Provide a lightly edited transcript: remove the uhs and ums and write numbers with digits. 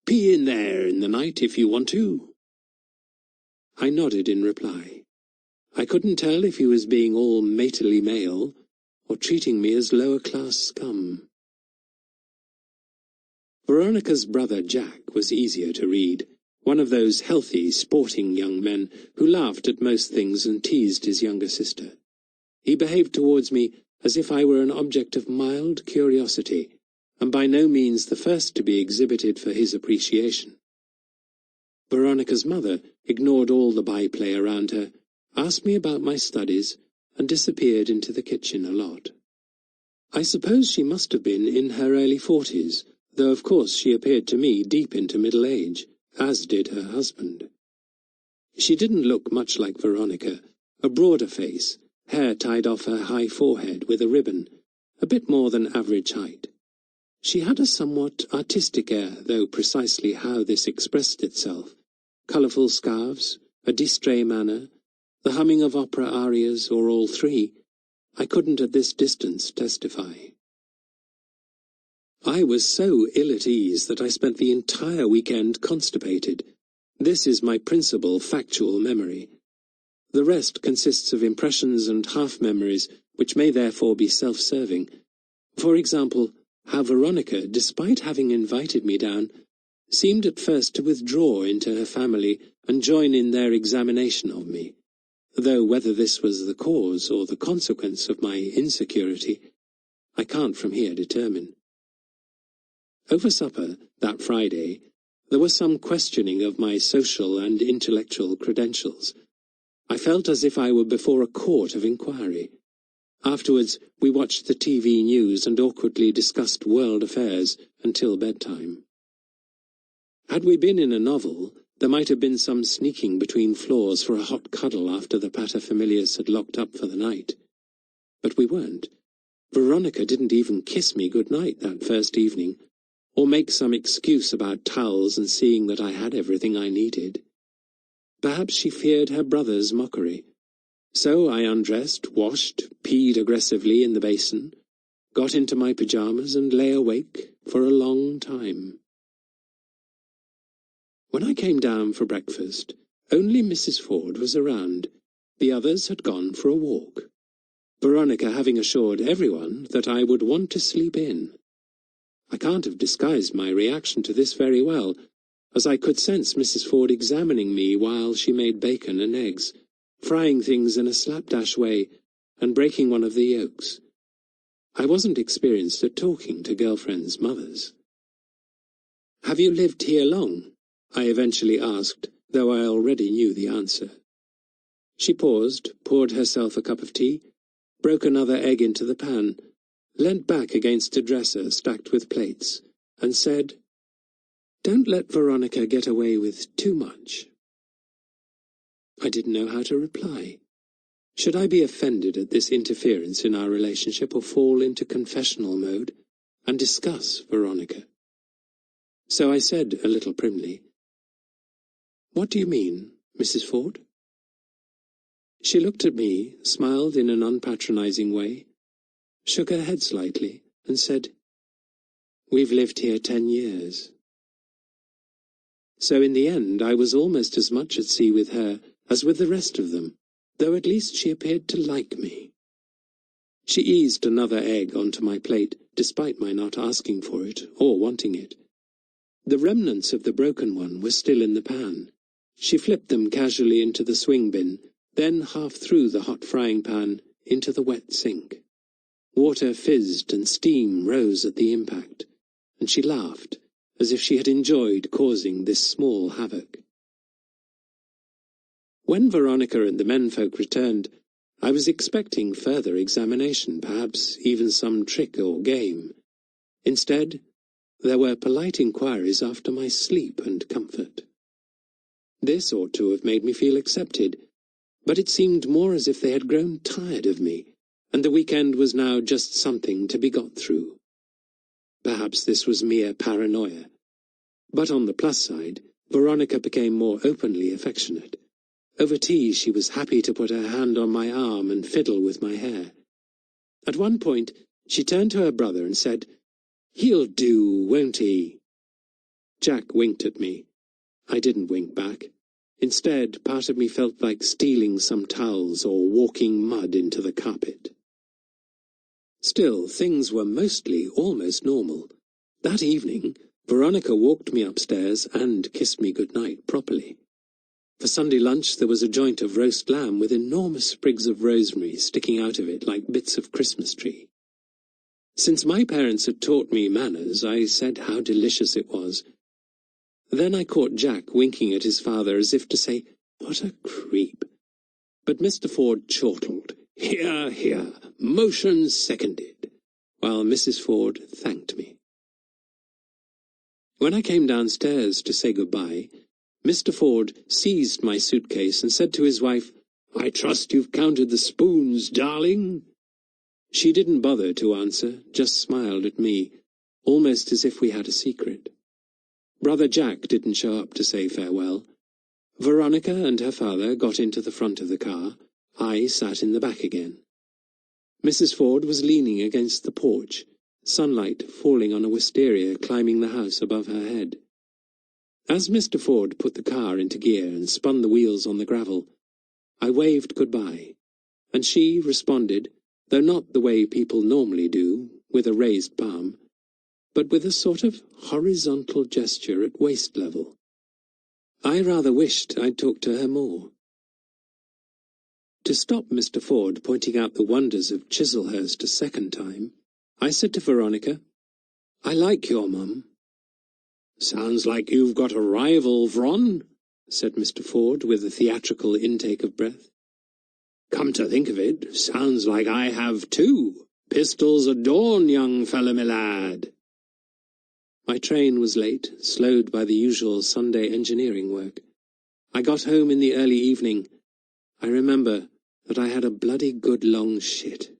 Pee in there in the night if you want to." I nodded in reply. I couldn't tell if he was being all mateyly male or treating me as lower-class scum. Veronica's brother Jack was easier to read, one of those healthy, sporting young men who laughed at most things and teased his younger sister. He behaved towards me as if I were an object of mild curiosity, and by no means the first to be exhibited for his appreciation. Veronica's mother ignored all the byplay around her, asked me about my studies, and disappeared into the kitchen a lot. I suppose she must have been in her early 40s, though of course she appeared to me deep into middle age, as did her husband. She didn't look much like Veronica, a broader face, hair tied off her high forehead with a ribbon, a bit more than average height. She had a somewhat artistic air, though precisely how this expressed itself. Colourful scarves, a distrait manner, the humming of opera arias, or all three, I couldn't at this distance testify. I was so ill at ease that I spent the entire weekend constipated. This is my principal factual memory. The rest consists of impressions and half-memories, which may therefore be self-serving. For example, how Veronica, despite having invited me down, seemed at first to withdraw into her family and join in their examination of me, though whether this was the cause or the consequence of my insecurity, I can't from here determine. Over supper, that Friday, there was some questioning of my social and intellectual credentials. I felt as if I were before a court of inquiry. Afterwards, we watched the TV news and awkwardly discussed world affairs until bedtime. Had we been in a novel, there might have been some sneaking between floors for a hot cuddle after the paterfamilias had locked up for the night. But we weren't. Veronica didn't even kiss me good night that first evening, or make some excuse about towels and seeing that I had everything I needed. Perhaps she feared her brother's mockery. So I undressed, washed, peed aggressively in the basin, got into my pyjamas and lay awake for a long time. When I came down for breakfast, only Mrs. Ford was around. The others had gone for a walk, Veronica having assured everyone that I would want to sleep in. I can't have disguised my reaction to this very well, as I could sense Mrs. Ford examining me while she made bacon and eggs, frying things in a slapdash way and breaking one of the yolks. I wasn't experienced at talking to girlfriends' mothers. "Have you lived here long?" I eventually asked, though I already knew the answer. She paused, poured herself a cup of tea, broke another egg into the pan, leant back against a dresser stacked with plates, and said, "Don't let Veronica get away with too much." I didn't know how to reply. Should I be offended at this interference in our relationship or fall into confessional mode and discuss Veronica? So I said a little primly, "What do you mean, Mrs. Ford?" She looked at me, smiled in an unpatronizing way, shook her head slightly, and said, "We've lived here 10 years. So in the end I was almost as much at sea with her as with the rest of them, though at least she appeared to like me. She eased another egg onto my plate, despite my not asking for it or wanting it. The remnants of the broken one were still in the pan. She flipped them casually into the swing bin, then half through the hot frying pan into the wet sink. Water fizzed and steam rose at the impact, and she laughed, as if she had enjoyed causing this small havoc. When Veronica and the menfolk returned, I was expecting further examination, perhaps even some trick or game. Instead, there were polite inquiries after my sleep and comfort. This ought to have made me feel accepted, but it seemed more as if they had grown tired of me, and the weekend was now just something to be got through. Perhaps this was mere paranoia. But on the plus side, Veronica became more openly affectionate. Over tea she was happy to put her hand on my arm and fiddle with my hair. At one point she turned to her brother and said, "He'll do, won't he?" Jack winked at me. I didn't wink back. Instead, part of me felt like stealing some towels or walking mud into the carpet. Still, things were mostly almost normal. That evening, Veronica walked me upstairs and kissed me goodnight properly. For Sunday lunch there was a joint of roast lamb with enormous sprigs of rosemary sticking out of it like bits of Christmas tree. Since my parents had taught me manners, I said how delicious it was. Then I caught Jack winking at his father as if to say, "What a creep." But Mr. Ford chortled, "Hear, hear, motion seconded," while Mrs. Ford thanked me. When I came downstairs to say goodbye, Mr. Ford seized my suitcase and said to his wife, "I trust you've counted the spoons, darling." She didn't bother to answer, just smiled at me, almost as if we had a secret. Brother Jack didn't show up to say farewell. Veronica and her father got into the front of the car. I sat in the back again. Mrs. Ford was leaning against the porch, sunlight falling on a wisteria climbing the house above her head. As Mr. Ford put the car into gear and spun the wheels on the gravel, I waved goodbye, and she responded, though not the way people normally do, with a raised palm, but with a sort of horizontal gesture at waist level. I rather wished I'd talked to her more. To stop Mr. Ford pointing out the wonders of Chislehurst a second time, I said to Veronica, "I like your mum." "Sounds like you've got a rival, Vron," said Mr. Ford with a theatrical intake of breath. "Come to think of it, sounds like I have too. Pistols at dawn, young fellow me lad." My train was late, slowed by the usual Sunday engineering work. I got home in the early evening. I remember that I had a bloody good long shit.